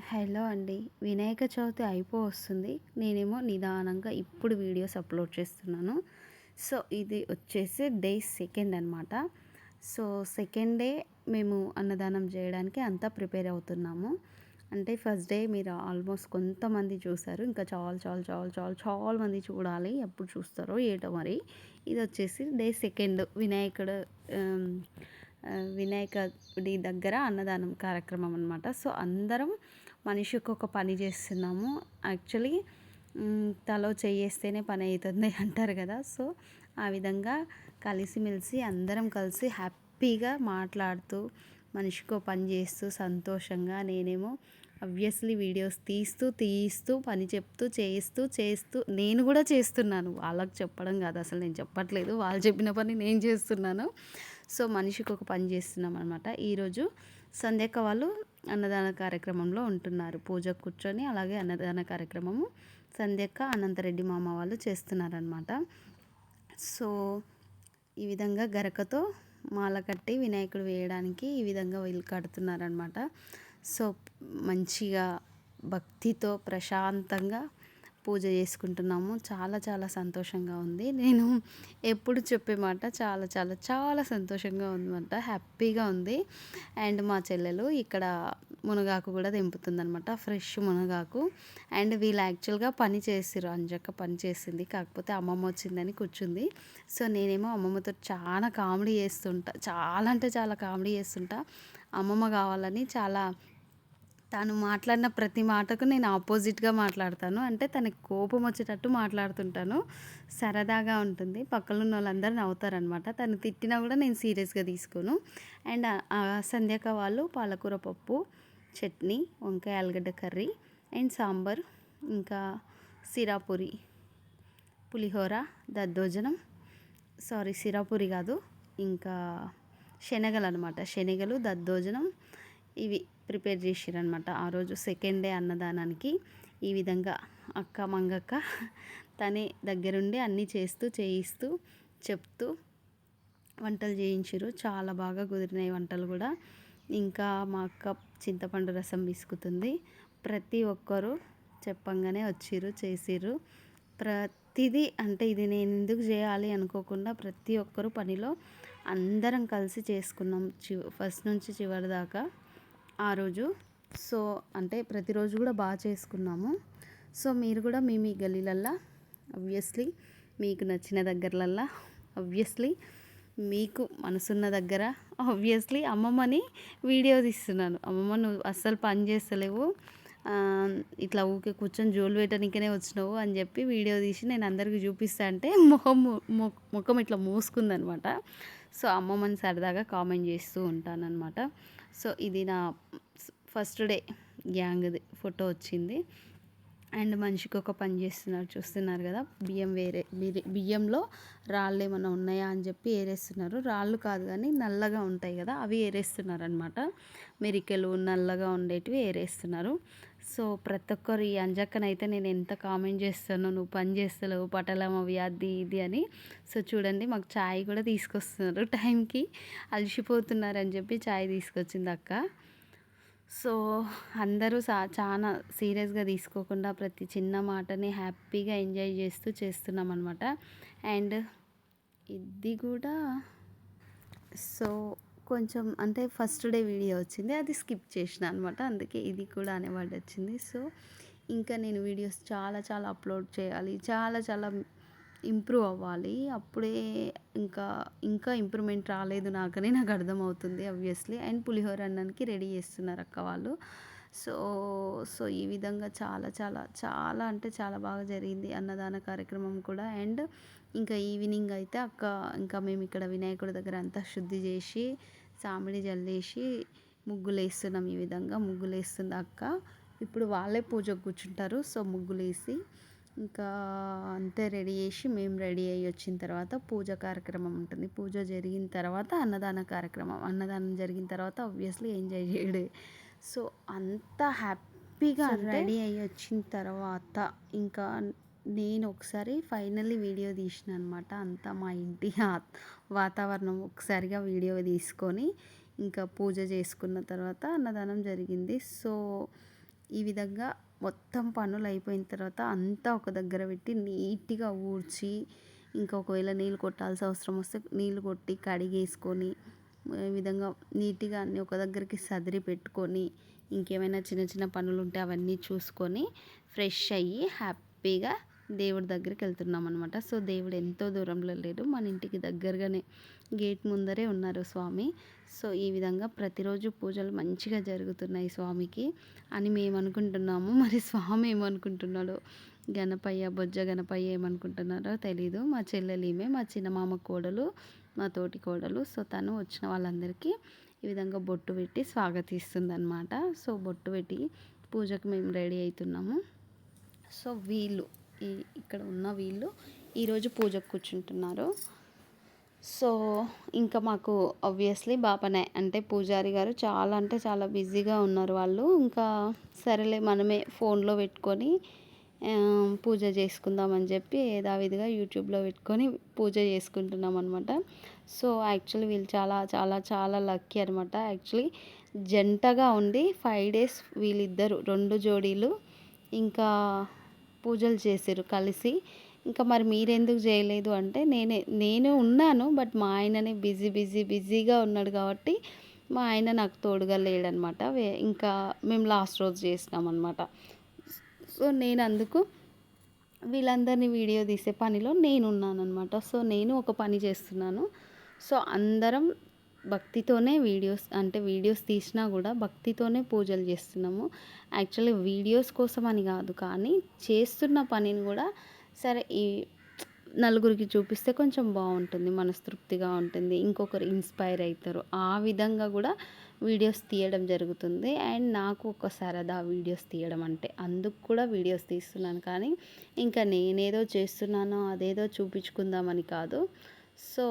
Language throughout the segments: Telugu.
హలో అండి. వినాయక చవితి వస్తుంది. నేనేమో నిదానంగా ఇప్పుడు వీడియోస్ అప్లోడ్ చేస్తున్నాను. సో, ఇది వచ్చేసి డే సెకండ్ అనమాట. సో, సెకండ్ డే మేము అన్నదానం చేయడానికి అంతా ప్రిపేర్ అవుతున్నాము. అంటే ఫస్ట్ డే మీరు ఆల్మోస్ట్ కొంతమంది చూసారు. ఇంకా చాలా మంది చూడాలి. ఎప్పుడు చూస్తారో ఏటో మరి. ఇది వచ్చేసి డే సెకండ్ ఆహ్, వినాయకుడి దగ్గర అన్నదానం కార్యక్రమం అనమాట. సో, అందరం మనిషికి ఒక పని చేస్తున్నాము. యాక్చువల్లీ తలో చెయ్యేస్తేనే పని అవుతుంది అంటారు కదా. సో, ఆ విధంగా కలిసిమెలిసి అందరం కలిసి హ్యాపీగా మాట్లాడుతూ మనిషికో పని చేస్తూ సంతోషంగా నేనేమో ఆబ్వియస్లీ వీడియోస్ తీస్తూ పని చెప్తూ చేస్తూ నేను కూడా చేస్తున్నాను. వాళ్ళకి చెప్పడం కాదు, అసలు నేను చెప్పట్లేదు, వాళ్ళు చెప్పిన పని నేను చేస్తున్నాను. సో, మనిషికి ఒక పని చేస్తున్నాం అనమాట. ఈరోజు సంధ్యక్క వాళ్ళు అన్నదాన కార్యక్రమంలో ఉంటున్నారు. పూజకు కూర్చొని అలాగే అన్నదాన కార్యక్రమము సంధ్యక్క అనంతరెడ్డి మామ వాళ్ళు చేస్తున్నారనమాట. సో, ఈ విధంగా గరకతో మాల కట్టి వినాయకుడు వేయడానికి ఈ విధంగా వీళ్ళు కడుతున్నారనమాట. సో, మంచిగా భక్తితో ప్రశాంతంగా పూజ చేసుకుంటున్నాము. చాలా సంతోషంగా ఉంది. నేను ఎప్పుడు చెప్పే మాట చాలా సంతోషంగా ఉందన్నమాట. హ్యాపీగా ఉంది. అండ్ మా చెల్లెలు ఇక్కడ మునగాకు కూడా తెంపుతుందనమాట. ఫ్రెష్ మునగాకు. అండ్ వీళ్ళు యాక్చువల్గా పని చేసిర్రు. అంజక్క పని చేసింది, కాకపోతే అమ్మమ్మ వచ్చిందని కూర్చుంది. సో, నేనేమో అమ్మమ్మతో చాలా కామెడీ చేస్తుంటా. చాలా అంటే చాలా కామెడీ చేస్తుంటా. అమ్మమ్మ కావాలని తను మాట్లాడిన ప్రతి మాటకు నేను ఆపోజిట్గా మాట్లాడతాను. అంటే తనకి కోపం వచ్చేటట్టు మాట్లాడుతుంటాను. సరదాగా ఉంటుంది. పక్కన ఉన్న వాళ్ళందరూ నవ్వుతారనమాట. తను తిట్టినా కూడా నేను సీరియస్గా తీసుకోను. అండ్ సంధ్యక వాళ్ళు పాలకూర పప్పు, చట్నీ, వంకాయ ఆలుగడ్డ కర్రీ అండ్ సాంబార్, ఇంకా సిరాపూరి, పులిహోర, దద్దోజనం, సిరాపూరి కాదు, ఇంకా శనగలు అనమాట. శనగలు, దద్దోజనం ఇవి ప్రిపేర్ చేసిరనమాట. ఆ రోజు సెకండ్ డే అన్నదానానికి ఈ విధంగా అక్క మంగక్క తనే దగ్గరుండి అన్నీ చేయిస్తూ చెప్తూ వంటలు చేయించారు. చాలా బాగా కుదిరినాయి వంటలు కూడా. ఇంకా మా అక్క చింతపండు రసం పిసుకుతుంది. ప్రతి ఒక్కరూ చెప్పంగానే వచ్చిర్రు, చేసిర్రు. ప్రతిదీ అంటే ఇది నేను ఎందుకు చేయాలి అనుకోకుండా ప్రతి ఒక్కరూ పనిలో అందరం కలిసి చేసుకున్నాం, ఫస్ట్ నుంచి చివరి దాకా ఆ రోజు. సో, అంటే ప్రతిరోజు కూడా బాగా చేసుకున్నాము. సో, మీరు కూడా మీ గల్లీలల్లో ఆబ్వియస్లీ మీకు నచ్చిన దగ్గరలల్లో ఆబ్వియస్లీ మీకు మనసున్న దగ్గర ఆబ్వియస్లీ అమ్మమ్మని వీడియో తీస్తున్నాను. అమ్మమ్మ నువ్వు అస్సలు పని చేస్తలేవు, ఇట్లా ఊకే కూర్చొని జోలు పెట్టడానికనే వచ్చినావు అని చెప్పి వీడియో తీసి నేను అందరికీ చూపిస్తా అంటే ముఖం ఇట్లా మూసుకుందనమాట. సో, అమ్మమ్మని సరదాగా కామెంట్ చేస్తూ ఉంటానన్నమాట. సో, ఇది నా ఫస్ట్ డే గ్యాంగ్ది ఫోటో వచ్చింది. అండ్ మనిషికి ఒక పని చేస్తున్నారు, చూస్తున్నారు కదా. బియ్యంలో రాళ్ళు ఏమైనా ఉన్నాయా అని చెప్పి ఏరేస్తున్నారు. రాళ్ళు కాదు కానీ నల్లగా ఉంటాయి కదా, అవి ఏరేస్తున్నారు అనమాట. మెరికెలు నల్లగా ఉండేటివి ఏరేస్తున్నారు. సో, ప్రతి ఒక్కరు ఈ అంజక్కనైతే నేను ఎంత కామెంట్ చేస్తానో, నువ్వు పని చేస్తలేవు, పటలం అవి అది ఇది అని. సో, చూడండి మాకు ఛాయ్ కూడా తీసుకొస్తున్నారు. టైంకి అలసిపోతున్నారని చెప్పి ఛాయ్ తీసుకొచ్చింది అక్క. సో, అందరూ చాలా సీరియస్గా తీసుకోకుండా ప్రతి చిన్న మాటని హ్యాపీగా ఎంజాయ్ చేస్తూ చేస్తున్నాం అనమాట. అండ్ ఇది కూడా సో, కొంచెం అంటే ఫస్ట్ డే వీడియో వచ్చింది, అది స్కిప్ చేసిన అనమాట. అందుకే ఇది కూడా అనేవాడు వచ్చింది. సో, ఇంకా నేను వీడియోస్ చాలా అప్లోడ్ చేయాలి, చాలా ఇంప్రూవ్ అవ్వాలి. అప్పుడే ఇంకా ఇంప్రూవ్మెంట్ రాలేదు నాకని నాకు అర్థమవుతుంది ఆబ్వియస్లీ. అండ్ పులిహోర అన్నానికి రెడీ చేస్తున్నారు అక్క వాళ్ళు. సో ఈ విధంగా చాలా అంటే చాలా బాగా జరిగింది అన్నదాన కార్యక్రమం కూడా. అండ్ ఇంకా ఈవినింగ్ అయితే ఇంకా మేము ఇక్కడ వినాయకుడి దగ్గర అంతా శుద్ధి చేసి సామిడి జల్లేసి ముగ్గులు వేస్తున్నాం. ఈ విధంగా ముగ్గులు వేస్తుంది అక్క. ఇప్పుడు వాళ్ళే పూజకు కూర్చుంటారు. సో, ముగ్గులు వేసి ఇంకా అంతే రెడీ చేసి మేము రెడీ అయ్యి వచ్చిన తర్వాత పూజ కార్యక్రమం ఉంటుంది. పూజ జరిగిన తర్వాత అన్నదాన కార్యక్రమం. అన్నదానం జరిగిన తర్వాత ఆబ్వియస్లీ ఎంజాయ్ చేయడే. సో, అంత హ్యాపీగా రెడీ అయ్యి వచ్చిన తర్వాత ఇంకా నేను ఒకసారి ఫైనల్లీ వీడియో తీసిన అనమాట. అంతా మా ఇంటి వాతావరణం ఒకసారిగా వీడియో తీసుకొని ఇంకా పూజ చేసుకున్న తర్వాత అన్నదానం జరిగింది. సో, ఈ విధంగా మొత్తం పనులు అయిపోయిన తర్వాత అంతా ఒక దగ్గర పెట్టి నీట్గా ఊడ్చి, ఇంకా ఒకవేళ నీళ్ళు కొట్టాల్సిన అవసరం వస్తే నీళ్ళు కొట్టి కడిగేసుకొని, ఈ విధంగా నీట్గా అన్నీ ఒక దగ్గరికి సదిరి పెట్టుకొని, ఇంకేమైనా చిన్న చిన్న పనులు ఉంటే అవన్నీ చూసుకొని ఫ్రెష్ అయ్యి హ్యాపీగా దేవుడి దగ్గరికి వెళ్తున్నాం అనమాట. సో దేవుడు ఎంతో దూరంలో లేడు, మన ఇంటికి దగ్గరగానే గేట్ ముందరే ఉన్నారు స్వామి. సో ఈ విధంగా ప్రతిరోజు పూజలు మంచిగా జరుగుతున్నాయి స్వామికి అని మేము అనుకుంటున్నాము. మరి స్వామి ఏమనుకుంటున్నాడో, గణపయ్య బొజ్జ గణపయ్య ఏమనుకుంటున్నారో తెలీదు. మా చెల్లెలీమే, మా చిన్నమామ కోడలు, మా తోటి కోడలు. సో తను వచ్చిన వాళ్ళందరికీ ఈ విధంగా బొట్టు పెట్టి స్వాగతిస్తుంది అనమాట. సో బొట్టు పెట్టి పూజకు మేము రెడీ అవుతున్నాము. సో వీళ్ళు ఇక్కడ ఉన్న వీళ్ళు ఈరోజు పూజకు కూర్చుంటున్నారు. సో ఇంకా మాకు ఆబ్వియస్లీ బాపనే అంటే పూజారి గారు చాలా అంటే చాలా బిజీగా ఉన్నారు వాళ్ళు. ఇంకా సరేలే మనమే ఫోన్లో పెట్టుకొని పూజ చేసుకుందామని చెప్పి యథావిధిగా యూట్యూబ్లో పెట్టుకొని పూజ చేసుకుంటున్నాం అనమాట. సో యాక్చువల్లీ వీళ్ళు చాలా చాలా చాలా లక్కీ అనమాట. యాక్చువల్లీ జంటగా ఉండి 5 days వీళ్ళిద్దరు 2 జోడీలు ఇంకా పూజలు చేసారు కలిసి. ఇంకా మరి మీరెందుకు చేయలేదు అంటే నేను ఉన్నాను, బట్ మా ఆయననే బిజీగా ఉన్నాడు కాబట్టి మా ఆయన నాకు తోడుగా లేడనమాట. ఇంకా మేము లాస్ట్ రోజు చేసినాం అనమాట. సో నేను అందుకు వీళ్ళందరినీ వీడియో తీసే పనిలో నేను ఉన్నాను అనమాట. సో నేను ఒక పని చేస్తున్నాను. సో అందరం భక్తితోనే వీడియోస్ తీసినా కూడా భక్తితోనే పూజలు చేస్తున్నాము. యాక్చువల్లీ వీడియోస్ కోసం అని కాదు, కానీ చేస్తున్న పనిని కూడా సరే ఈ నలుగురికి చూపిస్తే కొంచెం బాగుంటుంది, మనస్తృప్తిగా ఉంటుంది, ఇంకొకరు ఇన్స్పైర్ అవుతారు, ఆ విధంగా కూడా వీడియోస్ తీయడం జరుగుతుంది. అండ్ నాకు ఒక సరదా వీడియోస్ తీయడం అంటే, అందుకు కూడా వీడియోస్ తీస్తున్నాను. కానీ ఇంకా నేనేదో చేస్తున్నానో అదేదో చూపించుకుందామని కాదు. సో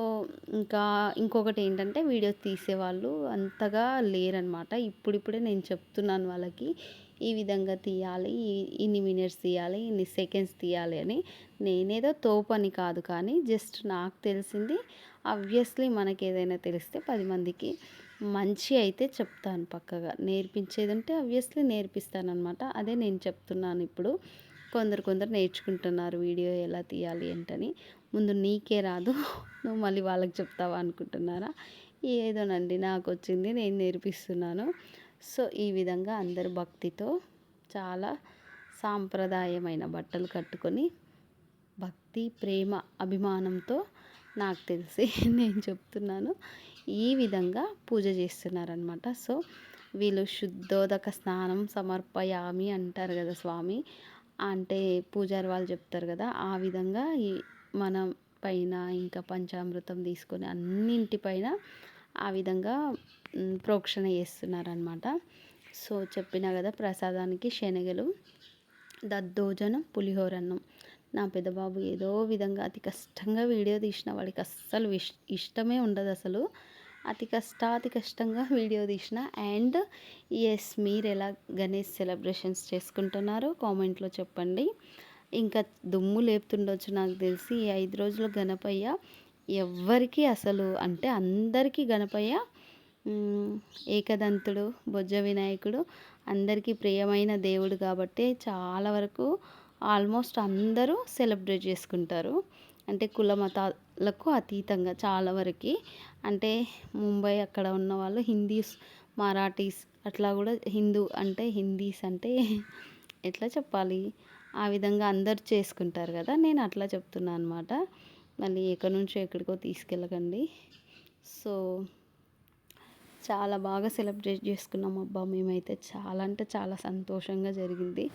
ఇంకా ఇంకొకటి ఏంటంటే వీడియోస్ తీసేవాళ్ళు అంతగా లేరనమాట. ఇప్పుడిప్పుడే నేను చెప్తున్నాను వాళ్ళకి ఈ విధంగా తీయాలి, ఇన్ని మినిట్స్ తీయాలి, ఇన్ని సెకండ్స్ తీయాలి అని. నేనేదో తోపని కాదు, కానీ జస్ట్ నాకు తెలిసింది ఆబ్వియస్లీ మనకి ఏదైనా తెలిస్తే 10 మందికి మంచి అయితే చెప్తాను, పక్కగా నేర్పించేది ఉంటే ఆబ్వియస్లీ నేర్పిస్తానమాట. అదే నేను చెప్తున్నాను ఇప్పుడు. కొందరు నేర్చుకుంటున్నారు వీడియో ఎలా తీయాలి ఏంటని. ముందు నీకే రాదు నువ్వు మళ్ళీ వాళ్ళకి చెప్తావా అనుకుంటున్నారా? ఏదోనండి, నాకు వచ్చింది నేను నేర్పిస్తున్నాను. సో ఈ విధంగా అందరు భక్తితో చాలా సాంప్రదాయమైన బట్టలు కట్టుకొని భక్తి ప్రేమ అభిమానంతో నాకు తెలిసి నేను చెప్తున్నాను ఈ విధంగా పూజ చేస్తున్నారనమాట. సో వీళ్ళు శుద్ధోదక స్నానం సమర్పయామి అంటారు కదా స్వామి, అంటే పూజారి వాళ్ళు చెప్తారు కదా, ఆ విధంగా ఈ మన పైన ఇంకా పంచామృతం తీసుకొని అన్నింటిపైన ఆ విధంగా ప్రోక్షణ చేస్తున్నారనమాట. సో చెప్పినా కదా, ప్రసాదానికి శనగలు, దద్దోజనం, పులిహోరన్నం. నా పెద్దబాబు ఏదో విధంగా అతి కష్టంగా వీడియో తీసిన, వాడికి అస్సలు ఇష్టమే ఉండదు అసలు. అతి కష్టంగా వీడియో తీసిన. అండ్ ఎస్, మీరు ఎలా గణేష్ సెలబ్రేషన్స్ చేసుకుంటున్నారో కామెంట్లో చెప్పండి. ఇంకా దుమ్ము లేపుతుండొచ్చు నాకు తెలిసి ఈ 5 రోజుల గణపయ్య ఎవ్వరికి అసలు, అంటే అందరికీ గణపయ్య ఏకదంతుడు, బొజ్జ వినాయకుడు అందరికీ ప్రియమైన దేవుడు కాబట్టి చాలా వరకు ఆల్మోస్ట్ అందరూ సెలబ్రేట్ చేసుకుంటారు. అంటే కుల మతాలకు అతీతంగా చాలా వరకు. అంటే ముంబై అక్కడ ఉన్న వాళ్ళు హిందీస్, మరాఠీస్ అట్లా కూడా హిందీస్ అంటే ఎట్లా చెప్పాలి, ఆ విధంగా అందరు చేసుకుంటారు కదా, నేను అట్లా చెప్తున్నాను అనమాట. మళ్ళీ ఎక్కడి నుంచో ఎక్కడికో తీసుకెళ్ళకండి. సో చాలా బాగా సెలబ్రేట్ చేసుకున్నాం అబ్బా మేమైతే. చాలా అంటే చాలా సంతోషంగా జరిగింది.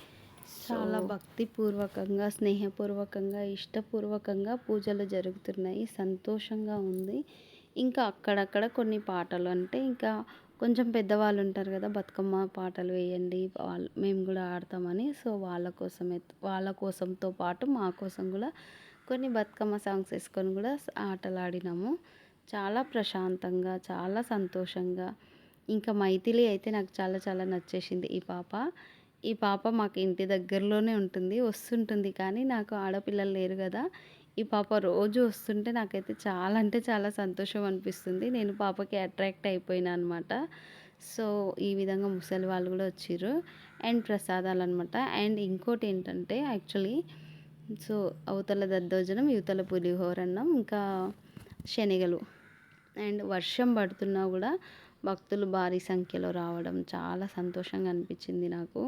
చాలా భక్తిపూర్వకంగా, స్నేహపూర్వకంగా, ఇష్టపూర్వకంగా పూజలు జరుగుతున్నాయి. సంతోషంగా ఉంది. ఇంకా అక్కడక్కడ కొన్ని పాటలు, అంటే ఇంకా కొంచెం పెద్దవాళ్ళు ఉంటారు కదా, బతుకమ్మ పాటలు వేయండి మేము కూడా ఆడతామని. సో వాళ్ళ కోసంతో పాటు మా కోసం కూడా కొన్ని బతుకమ్మ సాంగ్స్ వేసుకొని కూడా ఆటలు ఆడినాము. చాలా ప్రశాంతంగా, చాలా సంతోషంగా. ఇంకా మైథిలి అయితే నాకు చాలా చాలా నచ్చేసింది. ఈ పాప మాకు ఇంటి దగ్గరలోనే ఉంటుంది, వస్తుంటుంది. కానీ నాకు ఆడపిల్లలు లేరు కదా, ఈ పాప రోజు వస్తుంటే నాకైతే చాలా అంటే చాలా సంతోషం అనిపిస్తుంది. నేను పాపకి అట్రాక్ట్ అయిపోయినా అనమాట. సో ఈ విధంగా ముసలి వాళ్ళు కూడా వచ్చిర్రు. అండ్ ప్రసాదాలు అనమాట. అండ్ ఇంకోటి ఏంటంటే యాక్చువల్లీ సో అవతల దద్దోజనం, యువతల పులిహోర అన్నం, ఇంకా శనగలు. అండ్ వర్షం పడుతున్నా కూడా భక్తులు భారీ సంఖ్యలో రావడం చాలా సంతోషంగా అనిపించింది నాకు.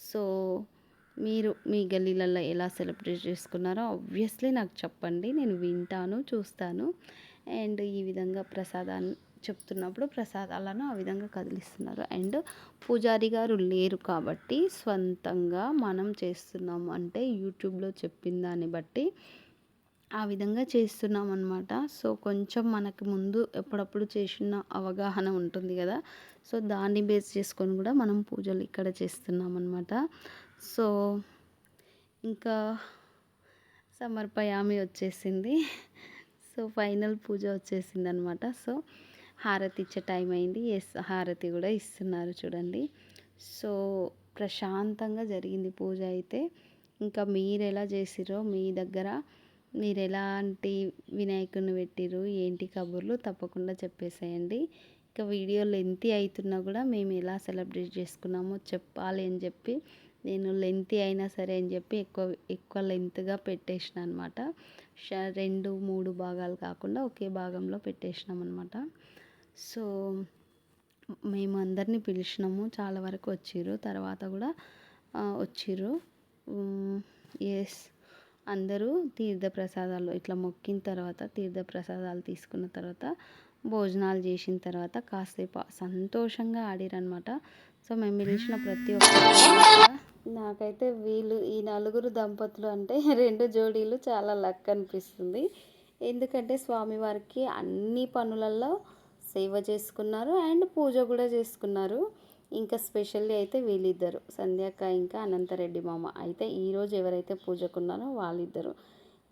సో మీరు మీ గల్లీలలో ఎలా సెలబ్రేట్ చేసుకున్నారో ఆబ్వియస్లీ నాకు చెప్పండి, నేను వింటాను, చూస్తాను. అండ్ ఈ విధంగా ప్రసాదాన్ని చెప్తున్నప్పుడు ప్రసాదాలను ఆ విధంగా కదిలిస్తున్నారు. అండ్ పూజారి గారు లేరు కాబట్టి స్వంతంగా మనం చేస్తున్నాం అంటే యూట్యూబ్లో చెప్పిన దాన్ని బట్టి ఆ విధంగా చేస్తున్నాం అనమాట. సో కొంచెం మనకు ముందు ఎప్పుడప్పుడు చేసిన అవగాహన ఉంటుంది కదా, సో దాన్ని బేస్ చేసుకొని కూడా మనం పూజలు ఇక్కడ చేస్తున్నాం అనమాట. సో ఇంకా సమర్పయామి వచ్చేసింది. సో ఫైనల్ పూజ వచ్చేసింది అనమాట. సో హారతి ఇచ్చే టైం అయింది. ఎస్, హారతి కూడా ఇస్తున్నారు చూడండి. సో ప్రశాంతంగా జరిగింది పూజ అయితే. ఇంకా మీరు ఎలా చేసిరో, మీ దగ్గర మీరు ఎలాంటి వినాయకుడిని పెట్టిరు, ఏంటి కబుర్లు తప్పకుండా చెప్పేసేయండి. ఇంకా వీడియో లెంతీ అవుతున్నా కూడా మేము ఎలా సెలబ్రేట్ చేసుకున్నామో చెప్పాలి అని చెప్పి నేను లెంతీ అయినా సరే అని చెప్పి ఎక్కువ లెంత్గా పెట్టేసిన అనమాట. 2-3 భాగాలు కాకుండా ఒకే భాగంలో పెట్టేసినాం అనమాట. సో మేము అందరినీ పిలిచినాము, చాలా వరకు వచ్చిర్రు, తర్వాత కూడా వచ్చిర్రు. ఎస్, అందరూ తీర్థప్రసాదాలు ఇట్లా మొక్కిన తర్వాత తీర్థప్రసాదాలు తీసుకున్న తర్వాత భోజనాలు చేసిన తర్వాత కాసేపు సంతోషంగా ఆడిరనమాట. సో మేము పిలిచిన ప్రతి ఒక్కరు, నాకైతే వీళ్ళు ఈ నలుగురు దంపతులు అంటే 2 జోడీలు చాలా లక్ అనిపిస్తుంది. ఎందుకంటే స్వామివారికి అన్ని పనులలో సేవ చేసుకున్నారు అండ్ పూజ కూడా చేసుకున్నారు. ఇంకా స్పెషల్లీ అయితే వీళ్ళిద్దరు, సంధ్యాక ఇంకా అనంతరెడ్డి మామ అయితే ఈరోజు ఎవరైతే పూజకున్నారో వాళ్ళిద్దరు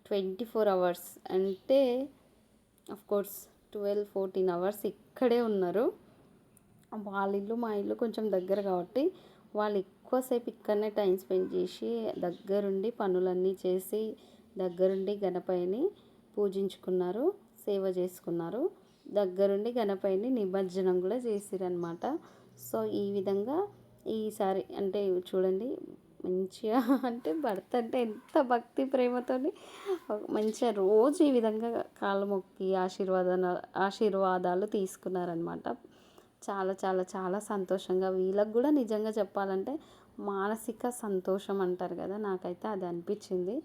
24 అవర్స్ అంటే కోర్స్ 12-14 అవర్స్ ఇక్కడే ఉన్నారు. వాళ్ళ ఇల్లు మా ఇల్లు కొంచెం దగ్గర కాబట్టి వాళ్ళు ఎక్కువసేపు ఇక్కడనే టైం స్పెండ్ చేసి దగ్గరుండి పనులన్నీ చేసి దగ్గరుండి గణపతిని పూజించుకున్నారు, సేవ చేసుకున్నారు, దగ్గరుండి గణపతిని నిమజ్జనం కూడా చేసిరనమాట. సో ఈ విధంగా ఈసారి అంటే చూడండి మంచిగా అంటే భర్త అంటే ఎంత భక్తి ప్రేమతోని మంచిగా రోజు ఈ విధంగా కాళ్ళు మొక్కి ఆశీర్వాదాలు తీసుకున్నారనమాట. చాలా చాలా చాలా సంతోషంగా వీళ్ళకి కూడా నిజంగా చెప్పాలంటే మానసిక సంతోషం అంటారు కదా, నాకైతే అది అనిపించింది.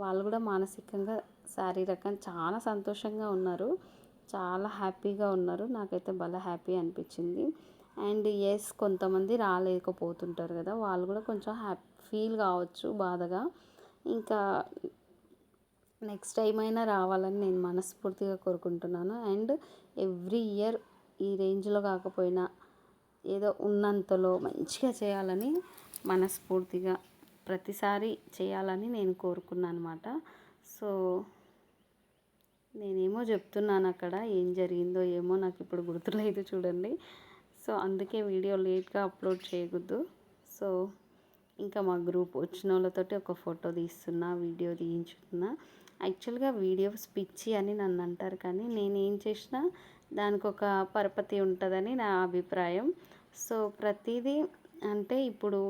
వాళ్ళు కూడా మానసికంగా శారీరకంగా చాలా సంతోషంగా ఉన్నారు, చాలా హ్యాపీగా ఉన్నారు. నాకైతే భలే హ్యాపీ అనిపించింది. అండ్ ఎస్, కొంతమంది రాలేకపోతుంటారు కదా, వాళ్ళు కూడా కొంచెం ఫీల్ కావచ్చు బాధగా. ఇంకా నెక్స్ట్ టైం అయినా రావాలని నేను మనస్ఫూర్తిగా కోరుకుంటున్నాను. అండ్ ఎవ్రీ ఇయర్ ఈ రేంజ్లో కాకపోయినా ఏదో ఉన్నంతలో మంచిగా చేయాలని మనస్ఫూర్తిగా ప్రతిసారి చేయాలని నేను కోరుకున్నాను అనమాట. సో నేనేమో చెప్తున్నాను అక్కడ ఏం జరిగిందో ఏమో నాకు ఇప్పుడు గుర్తులేదు చూడండి. సో అందుకే వీడియో లేట్గా అప్లోడ్ చేయకూడదు. సో ఇంకా మా గ్రూప్ వచ్చిన వాళ్ళతోటి ఒక ఫోటో తీస్తున్నా, వీడియో తీయించుతున్నా. యాక్చువల్గా వీడియోస్ పిచ్చి అని నన్ను అంటారు, కానీ నేను ఏం చేసినా దానికి ఒక పరపతి ఉంటుందని నా అభిప్రాయం. సో ప్రతిదీ అంటే ఇప్పుడు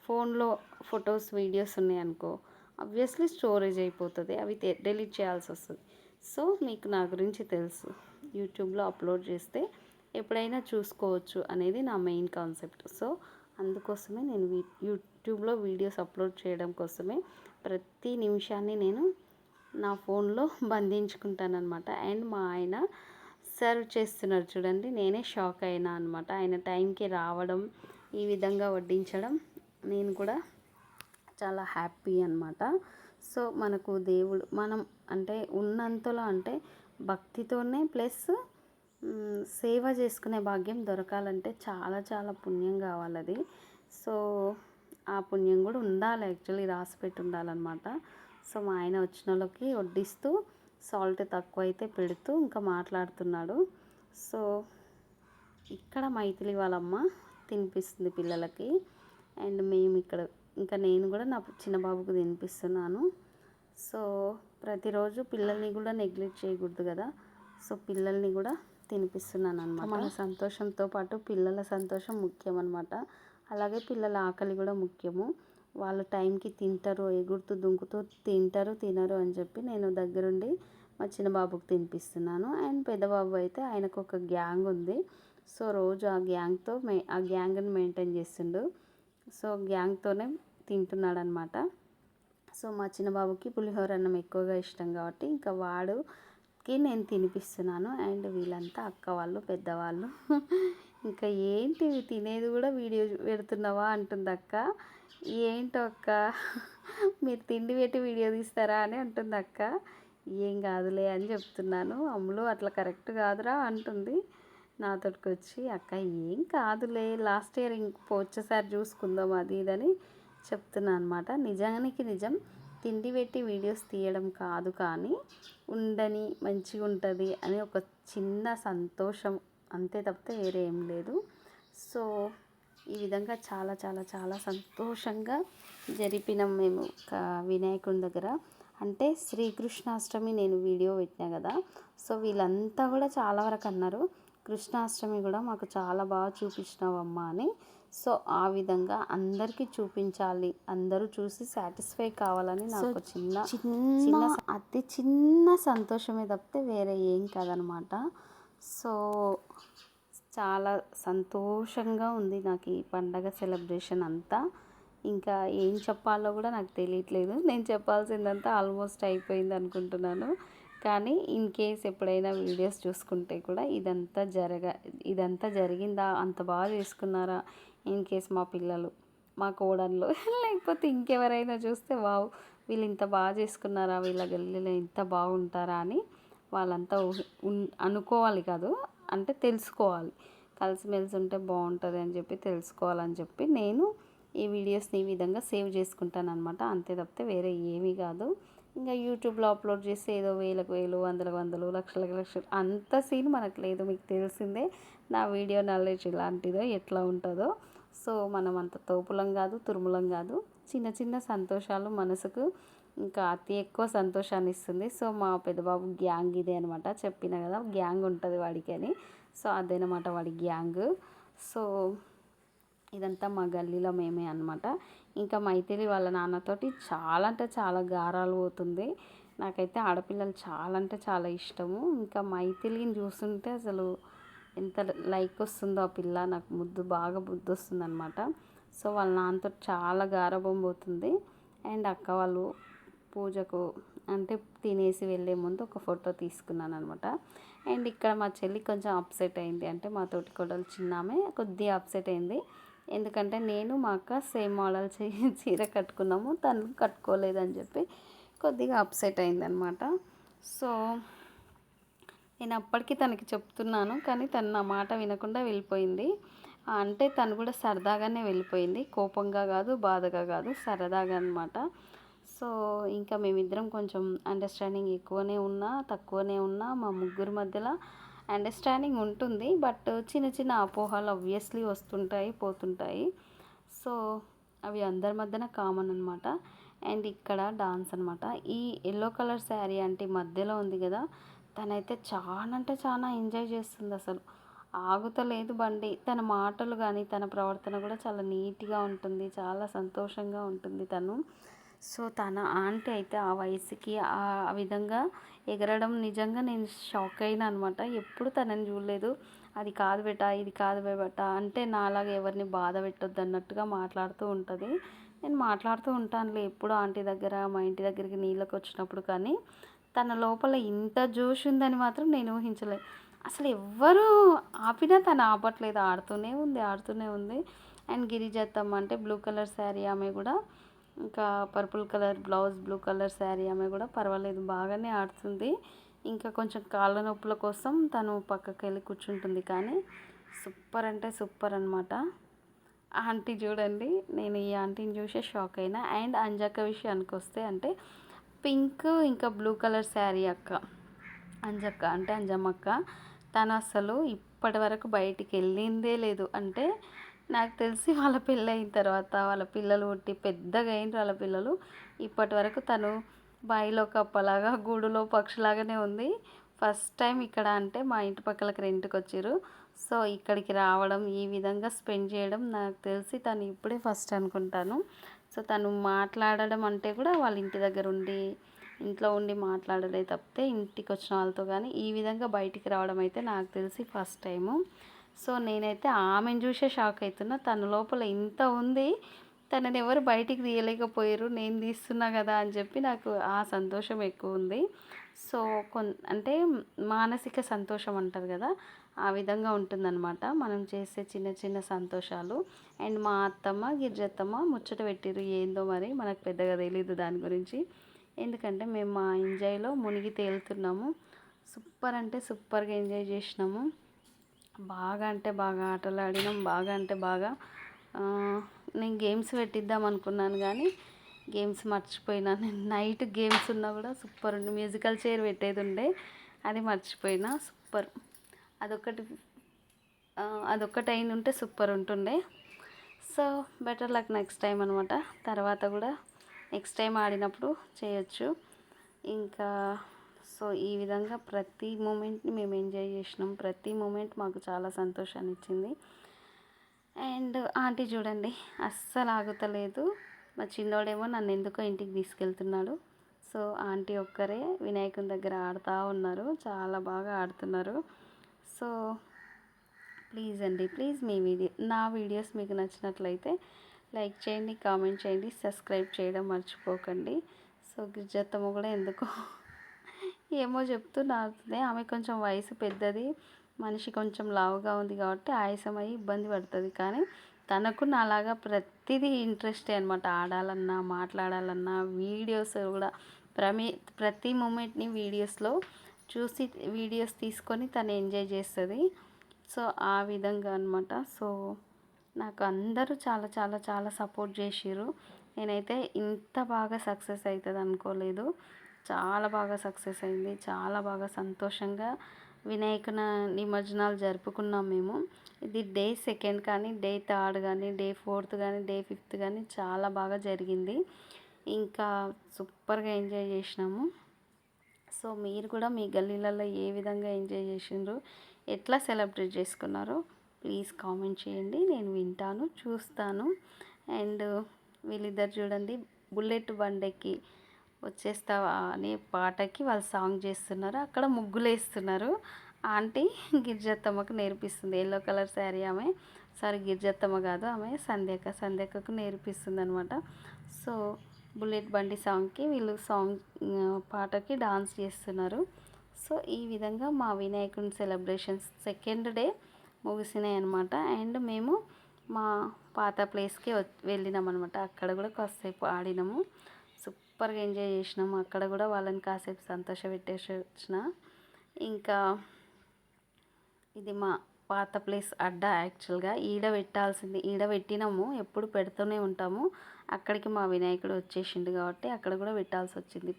ఫోన్లో ఫొటోస్ వీడియోస్ ఉన్నాయనుకో, ఆబ్వియస్లీ స్టోరేజ్ అయిపోతుంది, అవి డిలీట్ చేయాల్సి వస్తుంది. సో మీకు నా గురించి తెలుసు, యూట్యూబ్లో అప్లోడ్ చేస్తే ఎప్పుడైనా చూసుకోవచ్చు అనేది నా మెయిన్ కాన్సెప్ట్. సో అందుకోసమే నేను యూట్యూబ్లో వీడియోస్ అప్లోడ్ చేయడం కోసమే ప్రతి నిమిషాన్ని నేను నా ఫోన్లో బంధించుకుంటానమాట. అండ్ మా ఆయన సర్వ్ చేస్తున్నారు చూడండి, నేనే షాక్ అయినా అనమాట. ఆయన టైంకి రావడం, ఈ విధంగా వడ్డించడం నేను కూడా చాలా హ్యాపీ అనమాట. సో మనకు దేవుడు మనం అంటే ఉన్నంతలో అంటే భక్తితోనే ప్లస్ సేవ చేసుకునే భాగ్యం దొరకాలంటే చాలా చాలా పుణ్యం కావాలి అది. సో ఆ పుణ్యం కూడా ఉండాలి, యాక్చువల్లీ రాసిపెట్టి ఉండాలన్నమాట. సో మా ఆయన వచ్చిన వాళ్ళకి వడ్డిస్తూ సాల్ట్ తక్కువ అయితే పెడుతూ ఇంకా మాట్లాడుతున్నాడు. సో ఇక్కడ మైథిలి వాళ్ళమ్మ తినిపిస్తుంది పిల్లలకి. అండ్ మేము ఇక్కడ ఇంకా నేను కూడా నా చిన్న బాబుకు తినిపిస్తున్నాను. సో ప్రతిరోజు పిల్లల్ని కూడా నెగ్లెక్ట్ చేయకూడదు కదా, సో పిల్లల్ని కూడా తినిపిస్తున్నాను అనమాట. మన సంతోషంతో పాటు పిల్లల సంతోషం ముఖ్యం అనమాట. అలాగే పిల్లల ఆకలి కూడా ముఖ్యము. వాళ్ళు టైంకి తింటారు, ఎగురుతూ దుంకుతూ తింటారు తినరు అని చెప్పి నేను దగ్గరుండి మా చిన్న బాబుకి తినిపిస్తున్నాను. అండ్ పెద్ద బాబు అయితే ఆయనకు ఒక గ్యాంగ్ ఉంది. సో రోజు ఆ గ్యాంగ్ని మెయింటైన్ చేస్తుండు. సో గ్యాంగ్తోనే తింటున్నాడు అనమాట. సో మా చిన్న బాబుకి పులిహోర అన్నం ఎక్కువగా ఇష్టం కాబట్టి ఇంకా వాడుకి నేను తినిపిస్తున్నాను. అండ్ వీళ్ళంతా అక్క వాళ్ళు పెద్దవాళ్ళు ఇంకా ఏంటి తినేది కూడా వీడియో పెడుతున్నావా అంటుంది అక్క. ఏంటో అక్క మీరు తిండి పెట్టి వీడియో తీస్తారా అని అంటుంది అక్క. ఏం కాదులే అని చెప్తున్నాను. అమ్ములు అట్లా కరెక్ట్ కాదురా అంటుంది నాతోటికి వచ్చి. అక్క ఏం కాదులే, లాస్ట్ ఇయర్ వచ్చేసారి చూసుకుందాం అది ఇదని చెప్తున్నాను అనమాట. నిజానికి నిజం తిండి పెట్టి వీడియోస్ తీయడం కాదు, కానీ ఉండని మంచిగా ఉంటుంది అని ఒక చిన్న సంతోషం అంతే తప్పితే వేరే ఏం లేదు. సో ఈ విధంగా చాలా చాలా చాలా సంతోషంగా జరిపినాం మేము వినాయకుని దగ్గర. అంటే శ్రీకృష్ణాష్టమి నేను వీడియో పెట్టినా కదా, సో వీళ్ళంతా కూడా చాలా వరకు అన్నారు కృష్ణాష్టమి కూడా మాకు చాలా బాగా చూపించినావమ్మా అని. సో ఆ విధంగా అందరికీ చూపించాలి, అందరూ చూసి సాటిస్ఫై కావాలని నాకు చిన్న చిన్న అతి చిన్న సంతోషమే తప్పితే వేరే ఏం కాదనమాట. సో చాలా సంతోషంగా ఉంది నాకు ఈ పండగ సెలబ్రేషన్ అంతా. ఇంకా ఏం చెప్పాలో కూడా నాకు తెలియట్లేదు. నేను చెప్పాల్సిందంతా ఆల్మోస్ట్ అయిపోయింది అనుకుంటున్నాను. కానీ ఇన్ కేస్ ఎప్పుడైనా వీడియోస్ చూసుకుంటే కూడా ఇదంతా జరిగిందా, అంత బాగా చేసుకున్నారా, ఇన్ కేస్ మా పిల్లలు, మా కోడళ్ళు లేకపోతే ఇంకెవరైనా చూస్తే వావ్ వీళ్ళు ఇంత బాగా చేసుకున్నారా, వీళ్ళ గల్లీలో ఇంత బాగుంటారా అని వాళ్ళంతా అనుకోవాలి కాదు, అంటే తెలుసుకోవాలి. కలిసిమెలిసి ఉంటే బాగుంటుంది అని చెప్పి తెలుసుకోవాలని చెప్పి నేను ఈ వీడియోస్ని ఈ విధంగా సేవ్ చేసుకుంటాను అనమాట. అంతే తప్పితే వేరే ఏమీ కాదు. ఇంకా యూట్యూబ్లో అప్లోడ్ చేస్తే ఏదో వేలకు వేలు, వందలకు వందలు, లక్షలకు లక్షలు అంత సీన్ మనకు లేదు. మీకు తెలిసిందే నా వీడియో నాలెడ్జ్ ఎలాంటిదో ఎట్లా ఉంటుందో. సో మనం అంత తోపులం కాదు, తురుములం కాదు. చిన్న చిన్న సంతోషాలు మనసుకు ఇంకా అతి ఎక్కువ సంతోషాన్ని ఇస్తుంది. సో మా పెద్దబాబు గ్యాంగ్ ఇదే అనమాట. చెప్పిన కదా గ్యాంగ్ ఉంటుంది వాడికి అని. సో అదేనమాట వాడి గ్యాంగ్. సో ఇదంతా మా గల్లీలో మేమే అనమాట. ఇంకా మైథిలి వాళ్ళ నాన్నతోటి చాలా అంటే చాలా గారాలు పోతుంది. నాకైతే ఆడపిల్లలు చాలా అంటే చాలా ఇష్టము. ఇంకా మైథిలిని చూస్తుంటే అసలు ఎంత లైక్ వస్తుందో ఆ పిల్ల, నాకు బాగా బుద్ధి వస్తుంది అనమాట. సో వాళ్ళ నాన్నతో చాలా గారాబం పోతుంది. అండ్ అక్క వాళ్ళు పూజకు అంటే తినేసి వెళ్ళే ముందు ఒక ఫోటో తీసుకున్నాను అనమాట. అండ్ ఇక్కడ మా చెల్లి కొంచెం అప్సెట్ అయింది. అంటే మా తోటి కోడలు చిన్నామే కొద్దిగా అప్సెట్ అయింది. ఎందుకంటే నేను మా అక్క సేమ్ మోడల్ చీర కట్టుకున్నాము, తను కట్టుకోలేదని చెప్పి కొద్దిగా అప్సెట్ అయిందనమాట. సో నేను అప్పటికి తనకి చెప్తున్నాను, కానీ తను నా మాట వినకుండా వెళ్ళిపోయింది. అంటే తను కూడా సరదాగానే వెళ్ళిపోయింది, కోపంగా కాదు, బాధగా కాదు, సరదాగా అనమాట. సో ఇంకా మేమిద్దరం కొంచెం అండర్స్టాండింగ్ ఎక్కువనే ఉన్నా తక్కువనే ఉన్నా మా ముగ్గురు మధ్యలో అండర్స్టాండింగ్ ఉంటుంది. బట్ చిన్న చిన్న అపోహలు ఆబ్వియస్లీ వస్తుంటాయి పోతుంటాయి. సో అవి అందరి మధ్యన కామన్ అనమాట. అండ్ ఇక్కడ డాన్స్ అనమాట. ఈ ఎల్లో కలర్ శారీ అంటే మధ్యలో ఉంది కదా, తనైతే చాలా అంటే చాలా ఎంజాయ్ చేస్తుంది. అసలు ఆగుతలేదు బండి. తన మాటలు కానీ తన ప్రవర్తన కూడా చాలా నీట్గా ఉంటుంది, చాలా సంతోషంగా ఉంటుంది తను. సో తన ఆంటీ అయితే ఆ వయసుకి ఆ విధంగా ఎగరడం నిజంగా నేను షాక్ అయినా అనమాట. ఎప్పుడు తనని చూడలేదు. అది కాదు బేటా, ఇది కాదు బేటా అంటే నాలాగా ఎవరిని బాధ పెట్టొద్దు అన్నట్టుగా మాట్లాడుతూ ఉంటుంది. నేను మాట్లాడుతూ ఉంటానులే ఎప్పుడు ఆంటీ దగ్గర, మా ఇంటి దగ్గరికి నీళ్ళకి వచ్చినప్పుడు. కానీ తన లోపల ఇంత జోష్ ఉందని మాత్రం నేను ఊహించలేదు. అసలు ఎవ్వరూ ఆపినా తను ఆపట్లేదు, ఆడుతూనే ఉంది. అండ్ గిరిజత్తమ్మ అంటే బ్లూ కలర్ శారీ ఆమె కూడా, ఇంకా purple colour blouse, blue colour sari ఆమె కూడా పర్వాలేదు బాగానే ఆడుతుంది. ఇంకా కొంచెం కాళ్ళ నొప్పుల కోసం తను పక్కకి వెళ్ళి కూర్చుంటుంది. కానీ సూపర్ అంటే సూపర్ అనమాట. ఆంటీ చూడండి, నేను ఈ ఆంటీని చూసే షాక్ అయినా. అండ్ అంజక్క విషయానికి వస్తే అంటే పింక్ ఇంకా బ్లూ కలర్ శారీ అక్క అంజక్క అంటే అంజమ్మక్క, తను అసలు ఇప్పటి వరకు బయటికి వెళ్ళిందే లేదు. అంటే నాకు తెలిసి వాళ్ళ పెళ్ళైన తర్వాత వాళ్ళ పిల్లలు పుట్టి పెద్దగా అయిన వాళ్ళ పిల్లలు, ఇప్పటి వరకు తను బాయిలో కప్పలాగా గూడులో పక్షిలాగానే ఉంది. ఫస్ట్ టైం ఇక్కడ అంటే మా ఇంటి పక్కలకి రెంట్‌కి వచ్చిర్రు. సో, ఇక్కడికి రావడం, ఈ విధంగా స్పెండ్ చేయడం నాకు తెలిసి తను ఇప్పుడే ఫస్ట్ అనుకుంటాను. సో, తను మాట్లాడడం అంటే కూడా వాళ్ళ ఇంటి దగ్గర ఉండి, ఇంట్లో ఉండి మాట్లాడడే తప్పితే ఇంటికొచ్చిన వాళ్ళతో కానీ, ఈ విధంగా బయటికి రావడం అయితే నాకు తెలిసి ఫస్ట్ టైము. సో, నేనైతే ఆమెను చూసే షాక్ అయితున్నా. తన లోపల ఇంత ఉంది. తనని ఎవరు బయటికి తీయలేకపోయారు. నేను తీస్తున్నా కదా అని చెప్పి నాకు ఆ సంతోషం ఎక్కువ ఉంది. సో, అంటే మానసిక సంతోషం అంటారు కదా! ఆ విధంగా ఉంటుందన్నమాట. మనం చేసే చిన్న చిన్న సంతోషాలు. అండ్ మా అత్తమ్మ, గిరిజత్తమ్మ ముచ్చట పెట్టిర్రు. ఏందో మరి మనకు పెద్దగా తెలీదు దాని గురించి. ఎందుకంటే మేము మా ఎంజాయ్‌లో మునిగి తేలుతున్నాము. సూపర్ అంటే సూపర్‌గా ఎంజాయ్ చేసినాము. బాగా అంటే బాగా ఆటలాడినాం. బాగా అంటే బాగా నేను గేమ్స్ పెట్టిద్దాం అనుకున్నాను కానీ గేమ్స్ మర్చిపోయినా. నేను నైట్ గేమ్స్ ఉన్నా కూడా సూపర్ ఉండే. మ్యూజికల్ చైర్ పెట్టేది ఉండే, అది మర్చిపోయినా. సూపర్ అదొకటి అదొక్కటి అయిన ఉంటే సూపర్ ఉంటుండే. So better luck next time అనమాట. తర్వాత కూడా నెక్స్ట్ టైం ఆడినప్పుడు చేయొచ్చు. ఇంకా సో ఈ విధంగా ప్రతి మూమెంట్ని మేము ఎంజాయ్ చేసినాం. ప్రతి మూమెంట్ మాకు చాలా సంతోషాన్ని ఇచ్చింది. అండ్ ఆంటీ చూడండి అస్సలు ఆగుతలేదు. మా చిన్నోడేమో నన్ను ఎందుకో ఇంటికి తీసుకెళ్తున్నాడు. సో ఆంటీ ఒక్కరే వినాయకుని దగ్గర ఆడుతూ ఉన్నారు. చాలా బాగా ఆడుతున్నారు. సో ప్లీజ్ అండి, ప్లీజ్ నా వీడియోస్ మీకు నచ్చినట్లయితే లైక్ చేయండి, కామెంట్ చేయండి, సబ్స్క్రైబ్ చేయడం మర్చిపోకండి. సో గిరిజత్తమ్మ కూడా ఎందుకో ఏమో చెప్తూ నాకుతుంది. ఆమె కొంచెం వయసు పెద్దది, మనిషి కొంచెం లావుగా ఉంది కాబట్టి ఆయాసం అయ్యి ఇబ్బంది పడుతుంది. కానీ తనకు నాలాగా ప్రతిదీ ఇంట్రెస్టే అనమాట. ఆడాలన్నా, మాట్లాడాలన్నా, వీడియోస్ కూడా ప్రతి మూమెంట్ని వీడియోస్లో చూసి వీడియోస్ తీసుకొని తను ఎంజాయ్ చేస్తుంది. సో ఆ విధంగా అనమాట. సో నాకు అందరూ చాలా చాలా చాలా సపోర్ట్ చేసిర్రు. నేనైతే ఇంత బాగా సక్సెస్ అవుతుంది అనుకోలేదు. చాలా బాగా సక్సెస్ అయింది. చాలా బాగా సంతోషంగా వినాయకుని నిమజ్జనాలు జరుపుకున్నాం మేము. ఇది డే 2 కానీ, డే 3 కానీ, డే 4 కానీ, డే 5 కానీ చాలా బాగా జరిగింది. ఇంకా సూపర్గా ఎంజాయ్ చేసినాము. సో మీరు కూడా మీ గల్లీలలో ఏ విధంగా ఎంజాయ్ చేసిండ్రు, ఎట్లా సెలబ్రేట్ చేసుకున్నారో ప్లీజ్ కామెంట్ చేయండి. నేను వింటాను, చూస్తాను. అండ్ వీళ్ళిద్దరు చూడండి బుల్లెట్ బండెక్కి వచ్చేస్తావా అనే పాటకి వాళ్ళు సాంగ్ చేస్తున్నారు. అక్కడ ముగ్గులు వేస్తున్నారు. ఆంటీ గిరిజత్తమ్మకు నేర్పిస్తుంది. ఎల్లో కలర్ శారీ ఆమె, సారీ గిరిజత్తమ్మ కాదు ఆమె సంధ్యక్కకు నేర్పిస్తుంది అనమాట. సో బుల్లెట్ బండి సాంగ్కి వీళ్ళు పాటకి డాన్స్ చేస్తున్నారు. సో ఈ విధంగా మా వినాయకుని సెలబ్రేషన్స్ సెకండ్ డే ముగిసినాయి అనమాట. అండ్ మేము మా పాత ప్లేస్కి వెళ్ళినాం అనమాట. అక్కడ కూడా కాసేపు ఆడినాము. సూపర్గా ఎంజాయ్ చేసినాము. అక్కడ కూడా వాళ్ళని కాసేపు సంతోష పెట్టేసి వచ్చిన. ఇంకా ఇది మా పాత ప్లేస్ అడ్డా. యాక్చువల్గా ఈడ పెట్టాల్సింది, ఈడ పెట్టినాము, ఎప్పుడు పెడుతూనే ఉంటాము. అక్కడికి మా వినాయకుడు వచ్చేసిండు కాబట్టి అక్కడ కూడా పెట్టాల్సి వచ్చింది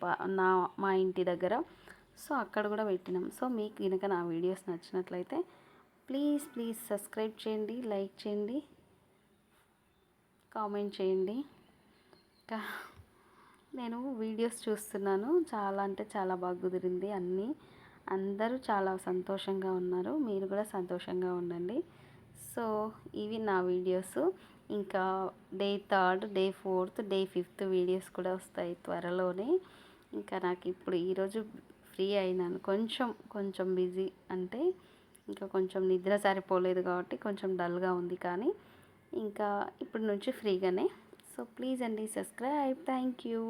మా ఇంటి దగ్గర. సో అక్కడ కూడా పెట్టినాం. సో మీకు కనుక నా వీడియోస్ నచ్చినట్లయితే ప్లీజ్ ప్లీజ్ సబ్స్క్రైబ్ చేయండి, లైక్ చేయండి, కామెంట్ చేయండి. నేను వీడియోస్ చూస్తున్నాను. చాలా అంటే చాలా బాగా కుదిరింది అన్నీ. అందరూ చాలా సంతోషంగా ఉన్నారు. మీరు కూడా సంతోషంగా ఉండండి. సో ఇవి నా వీడియోస్. ఇంకా డే 3, డే 4, డే 5 వీడియోస్ కూడా వస్తాయి త్వరలోనే. ఇంకా నాకు ఇప్పుడు ఈరోజు ఫ్రీ అయినాను. కొంచెం బిజీ అంటే ఇంకా కొంచెం నిద్ర సరిపోలేదు కాబట్టి కొంచెం డల్గా ఉంది. కానీ ఇంకా ఇప్పటి నుంచి ఫ్రీగానే. సో ప్లీజ్ అండి సబ్స్క్రైబ్. Thank you.